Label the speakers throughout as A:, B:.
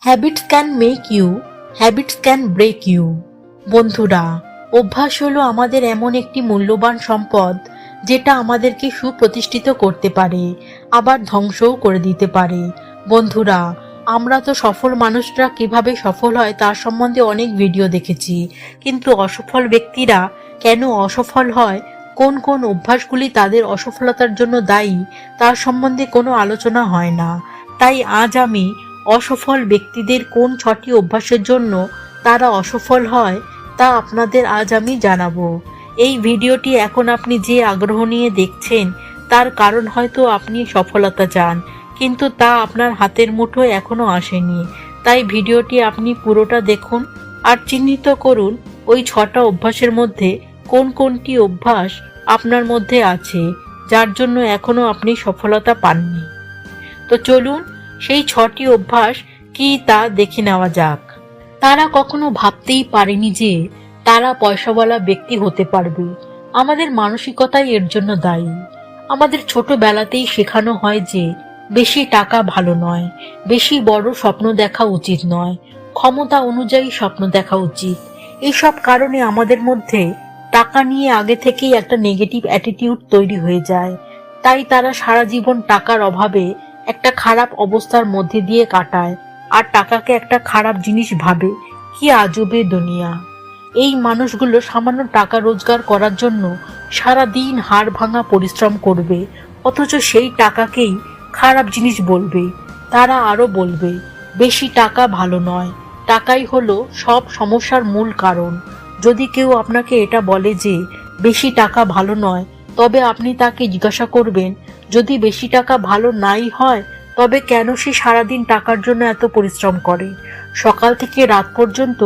A: Habits can make you, habits can break you. বন্ধুরা, অভ্যাস হলো আমাদের এমন একটি মূল্যবান সম্পদ যেটা আমাদেরকে সুপ্রতিষ্ঠিত করতে পারে, আবার ধ্বংসও করে দিতে পারে। বন্ধুরা, আমরা তো সফল মানুষরা কিভাবে সফল হয় তার সম্বন্ধে অনেক ভিডিও দেখেছি, কিন্তু অসফল ব্যক্তিরা কেন অসফল হয়, কোন কোন অভ্যাসগুলি তাদের অসফলতার জন্য দায়ী, তার সম্বন্ধে কোনো আলোচনা হয় না। তাই আজ আমি অসফল ব্যক্তিদের কোন 6টি অভ্যাসের জন্য তারা অসফল হয় তা আপনাদের আজ আমি জানাবো। এই ভিডিওটি এখন আপনি যে আগ্রহ নিয়ে দেখছেন তার কারণ হয়তো আপনি সফলতা চান, কিন্তু তা আপনার হাতের মুঠোয় এখনো আসেনি। তাই ভিডিওটি আপনি পুরোটা দেখুন আর চিহ্নিত করুন ওই 6টা অভ্যাসের মধ্যে কোন কোনটি অভ্যাস আপনার মধ্যে আছে যার জন্য এখনো আপনি সফলতা পাননি। তো চলুন সেই 6টি অভ্যাস কি তা দেখে নেওয়া যাক। তারা কখনো ভাবতেই পারেনি যে তারা পয়সাওয়ালা ব্যক্তি হতে পারবে। আমাদের মানসিকতাই এর জন্য দায়ী। আমাদের ছোটবেলাতেই শেখানো হয় যে বেশি টাকা ভালো নয়, বেশি বড় স্বপ্ন দেখা উচিত নয়, ক্ষমতা অনুযায়ী স্বপ্ন দেখা উচিত। এইসব কারণে আমাদের মধ্যে টাকা নিয়ে আগে থেকেই একটা নেগেটিভ অ্যাটিটিউড তৈরি হয়ে যায়। তাই তারা সারা জীবন টাকার অভাবে একটা খারাপ অবস্থার মধ্যে দিয়ে কাটায় আর টাকাকে একটা খারাপ জিনিস ভাবে। কি আজবে দুনিয়া! এই মানুষগুলো সামান্য টাকা রোজগার করার জন্য সারা দিন হাড় ভাঙা পরিশ্রম করবে, অথচ সেই টাকাকেই খারাপ জিনিস বলবে। তারা আরো বলবে বেশি টাকা ভালো নয়, টাকাই হলো সব সমস্যার মূল কারণ। যদি কেউ আপনাকে এটা বলে যে বেশি টাকা ভালো নয়, তবে আপনি তাকে জিজ্ঞাসা করবেন, যদি বেশি টাকা ভালো নাই হয় তবে কেন সে সারাদিন টাকার জন্য এত পরিশ্রম করে, সকাল থেকে রাত পর্যন্ত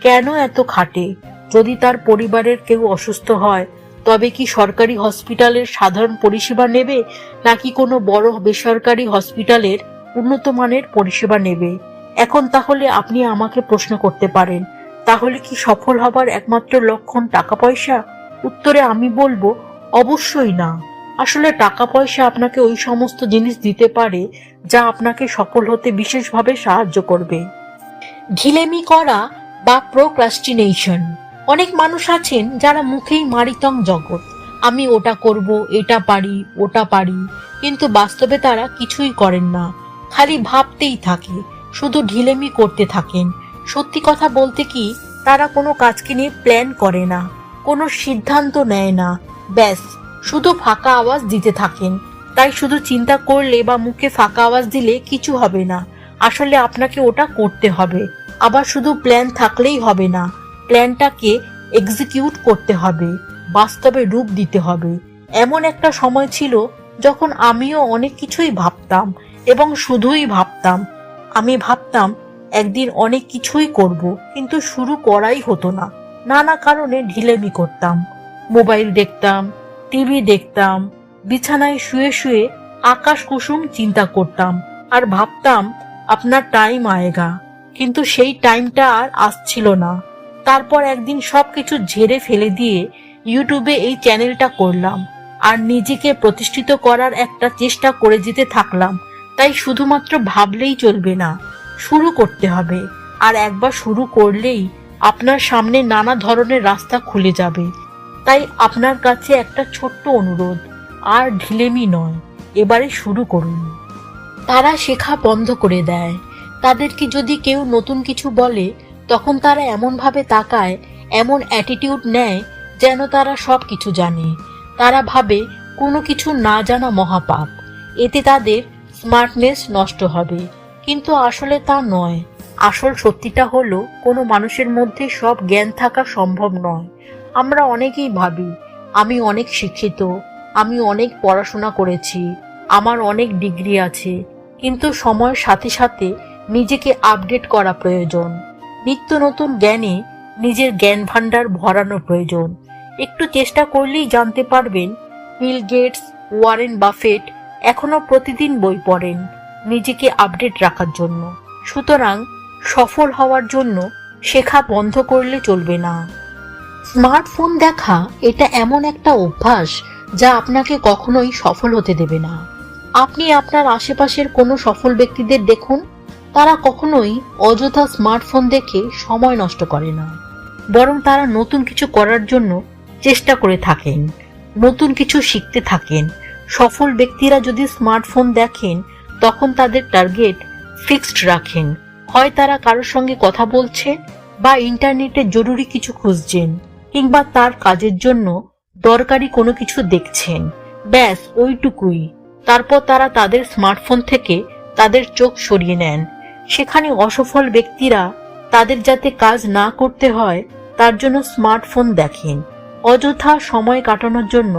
A: কেন এত খাটে? যদি তার পরিবারের কেউ অসুস্থ হয় তবে কি সরকারি হসপিটালের সাধারণ পরিষেবা নেবে, নাকি কোনো বড় বেসরকারি হসপিটালের উন্নত মানের পরিষেবা নেবে? এখন তাহলে আপনি আমাকে প্রশ্ন করতে পারেন, তাহলে কি সফল হবার একমাত্র লক্ষণ টাকা পয়সা? উত্তরে আমি বলবো অবশ্যই না। আসলে টাকা পয়সা আপনাকে ওই সমস্ত জিনিস দিতে পারে যা আপনাকে সফল হতে বিশেষভাবে সাহায্য করবে। ঢিলেমি করা বা প্রোক্রাস্টিনেশন। অনেক মানুষ আছেন যারা মুখেই মারিতং জগৎ, আমি ওটা করব, এটা পারি, ওটা পারি, কিন্তু বাস্তবে তারা কিছুই করেন না, খালি ভাবতেই থাকে, শুধু ঢিলেমি করতে থাকেন। সত্যি কথা বলতে কি, তারা কোনো কাজকে নিয়ে প্ল্যান করে না, কোনো সিদ্ধান্ত নেয় না, ব্যাস শুধু ফাঁকা আওয়াজ দিতে থাকেন। তাই শুধু চিন্তা করলে বা মুখে ফাঁকা আওয়াজ দিলে কিছু হবে না, আসলে আপনাকে ওটা করতে হবে। আবার শুধু প্ল্যান থাকলেই হবে না, প্ল্যানটাকে এক্সিকিউট করতে হবে, বাস্তবে রূপ দিতে হবে। এমন একটা সময় ছিল যখন আমিও অনেক কিছুই ভাবতাম, এবং শুধুই ভাবতাম। আমি ভাবতাম একদিন অনেক কিছুই করব, কিন্তু শুরু করাই হতো না। নানা কারণে ঢিলেমি করতাম, মোবাইল দেখতাম, টিভি দেখতাম, বিছানায় শুয়ে শুয়ে আকাশ কুসুম চিন্তা করতাম আর ভাবতাম আপনার টাইম আয়েগা, কিন্তু সেই টাইমটা আর আসছিল না। তারপর একদিন সবকিছু ঝেড়ে ফেলে দিয়ে ইউটিউবে এই চ্যানেলটা করলাম আর নিজেকে প্রতিষ্ঠিত করার একটা চেষ্টা করে যেতে থাকলাম। তাই শুধুমাত্র ভাবলেই চলবে না, শুরু করতে হবে। আর একবার শুরু করলেই আপনার সামনে নানা ধরনের রাস্তা খুলে যাবে। তাই আপনার কাছে একটা ছোট্ট অনুরোধ, আর ঢিলেমি নয়, এবারে শুরু করুন। তারা শেখা বন্ধ করে দেয়। তাদেরকে যদি কেউ নতুন কিছু বলে তখন তারা এমনভাবে তাকায়, এমন অ্যাটিটিউড নেয় যেন তারা সব কিছু জানে। তারা ভাবে কোনো কিছু না জানা মহাপাপ, এতে তাদের স্মার্টনেস নষ্ট হবে। কিন্তু আসলে তা নয়। আসল সত্যিটা হলো কোনো মানুষের মধ্যে সব জ্ঞান থাকা সম্ভব নয়। আমরা অনেকেই ভাবি আমি অনেক শিক্ষিত, আমি অনেক পড়াশোনা করেছি, আমার অনেক ডিগ্রি আছে, কিন্তু সময়ের সাথে সাথে নিজেকে আপডেট করা প্রয়োজন। নিত্য নতুন জ্ঞানে নিজের জ্ঞান ভান্ডার ভরানো প্রয়োজন। একটু চেষ্টা করলেই জানতে পারবেন বিল গেটস, ওয়ারেন বাফেট এখনো প্রতিদিন বই পড়েন নিজেকে আপডেট রাখার জন্য। সুতরাং সফল হওয়ার জন্য শেখা বন্ধ করলে চলবে না। স্মার্টফোন দেখা এটা এমন একটা অভ্যাস যা আপনাকে কখনোই সফল হতে দেবে না। আপনি আপনার আশেপাশের কোনো সফল ব্যক্তিদের দেখুন, তারা কখনোই অযথা স্মার্টফোন দেখে সময় নষ্ট করে না, বরং তারা নতুন কিছু করার জন্য চেষ্টা করে থাকেন, নতুন কিছু শিখতে থাকেন। সফল ব্যক্তিরা যদি স্মার্টফোন দেখেন তখন তাদের টার্গেট ফিক্সড রাখেন। হয় তারা কারোর সঙ্গে কথা বলছেন, বা ইন্টারনেটে জরুরি কিছু খুঁজছেন, কিংবা তার কাজের জন্য দরকারি কোনো কিছু দেখছেন। ব্যাস ওইটুকুই। তারপর তারা তাদের স্মার্টফোন থেকে তাদের চোখ সরিয়ে নেন। সেখানে অসফল ব্যক্তিরা তাদের যাতে কাজ না করতে হয় তার জন্য স্মার্টফোন দেখেন, অযথা সময় কাটানোর জন্য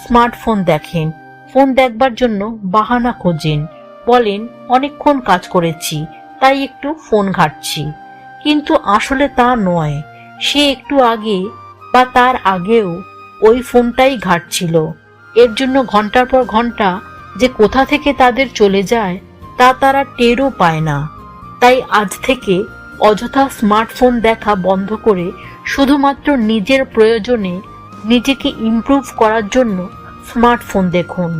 A: স্মার্টফোন দেখেন, ফোন দেখবার জন্য বাহানা খোঁজেন, বলেন অনেকক্ষণ কাজ করেছি তাই একটু ফোন ঘাঁটছি। কিন্তু আসলে তা নয়, সে একটু আগে বা তার আগেও ওই ফোনটাই ঘাঁটছিল। এর জন্য ঘন্টার পর ঘন্টা যে কোথা থেকে তাদের চলে যায় তা তারা টেরও পায় না। তাই আজ থেকে অযথা স্মার্টফোন দেখা বন্ধ করে শুধুমাত্র নিজের প্রয়োজনে নিজেকে ইমপ্রুভ করার জন্য স্মার্টফোন দেখুন।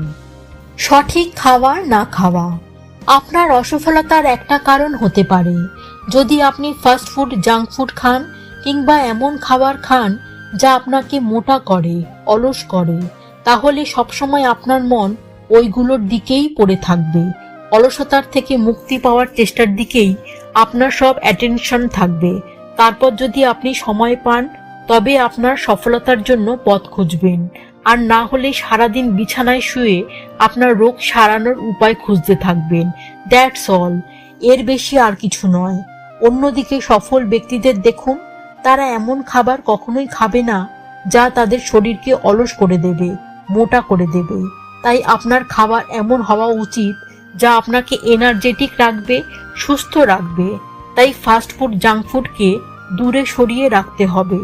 A: সঠিক খাওয়া না খাওয়া আপনার অসফলতার একটা কারণ হতে পারে। যদি আপনি ফাস্ট ফুড, জাঙ্ক ফুড খান, কিংবা এমন খাবার খান যা আপনাকে মোটা করে, অলস করে, তাহলে সবসময় আপনার মন ওইগুলোর দিকেই পড়ে থাকবে। অলসতার থেকে মুক্তি পাওয়ার চেষ্টার দিকেই আপনার সব অ্যাটেনশন থাকবে। তারপর যদি আপনি সময় পান তবে আপনার সফলতার জন্য পথ খুঁজবেন, আর না হলে সারাদিন বিছানায় শুয়ে আপনার রোগ সারানোর উপায় খুঁজতে থাকবেন। দ্যাটস অল, এর বেশি আর কিছু নয়। অন্যদিকে সফল ব্যক্তিদের দেখুন, তারা এমন খাবার কখনোই খাবে না যা তাদের শরীরকে অলস করে দেবে, মোটা করে দেবে। তাই আপনার খাবার এমন হওয়া উচিত যা আপনাকে এনার্জেটিক রাখবে, সুস্থ রাখবে। তাই ফাস্ট ফুড, জাঙ্ক ফুডকে দূরে সরিয়ে রাখতে হবে।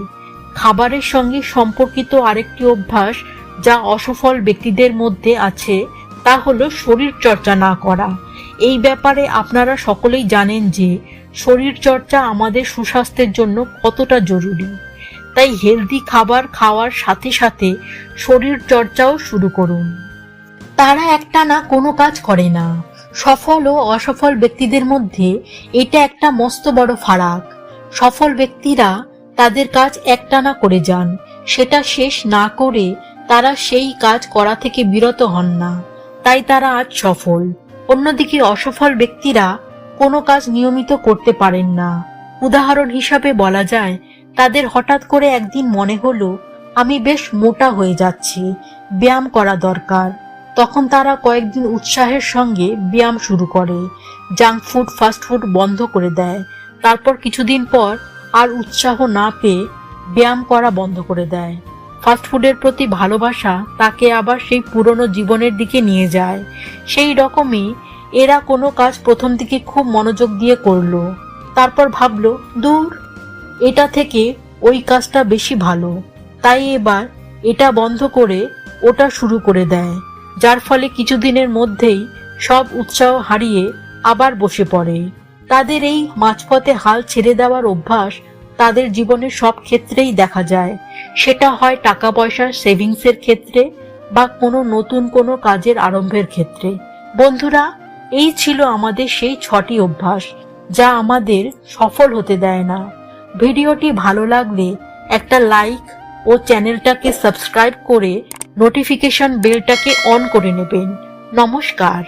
A: খাবারের সঙ্গে সম্পর্কিত আরেকটি অভ্যাস যা অসফল ব্যক্তিদের মধ্যে আছে তা হলো শরীর চর্চা না করা। এই ব্যাপারে আপনারা সকলেই জানেন যে শরীর চর্চা আমাদের সুস্বাস্থ্যের জন্য কতটা জরুরি। তাই হেলদি খাবার খাওয়ার সাথে সাথে শরীর চর্চাও শুরু করুন। তারা একটানা কোনো কাজ করে না। সফল ও অসফল ব্যক্তিদের মধ্যে এটা একটা মস্ত বড় ফারাক। সফল ব্যক্তিরা তাদের কাজ একটানা করে যান, সেটা শেষ না করে তারা সেই কাজ করা থেকে বিরত হন না, তাই তারা আজ সফল। অন্যদিকে অসফল ব্যক্তিরা কোনো কাজ নিয়মিত করতে পারেন না। উদাহরণ হিসাবে বলা যায়, তাদের হঠাৎ করে একদিন মনে হলো আমি বেশ মোটা হয়ে যাচ্ছি, ব্যায়াম করা দরকার। তখন তারা কয়েকদিন উৎসাহের সঙ্গে ব্যায়াম শুরু করে, জাঙ্ক ফুড, ফাস্ট ফুড বন্ধ করে দেয়। তারপর কিছুদিন পর আর উৎসাহ না পেয়ে ব্যায়াম করা বন্ধ করে দেয়। ফাস্ট ফুডের প্রতি ভালোবাসা তাকে আবার সেই পুরনো জীবনের দিকে নিয়ে যায়। সেই রকমই এরা কোনো কাজ প্রথম দিকে খুব মনোযোগ দিয়ে করলো, তারপর ভাবলো দূর, এটা থেকে ওই কাজটা বেশি ভালো, তাই এবার এটা বন্ধ করে ওটা শুরু করে দেয়। যার ফলে কিছুদিনের মধ্যেই সব উৎসাহ হারিয়ে আবার বসে পড়ে। তাদের এই মাঝপথে হাল ছেড়ে দেওয়ার অভ্যাস তাদের জীবনের সব ক্ষেত্রেই দেখা যায়। সেটা হয় টাকা পয়সার সেভিংসের ক্ষেত্রে বা কোনো নতুন কোনো কাজের আরম্ভের ক্ষেত্রে। বন্ধুরা, এই ছিল আমাদের সেই 6টি অভ্যাস যা আমাদের সফল হতে দেয় না। ভিডিওটি ভালো লাগলে একটা লাইক ও চ্যানেলটাকে সাবস্ক্রাইব করে নোটিফিকেশন বেলটাকে অন করে নেবেন। নমস্কার।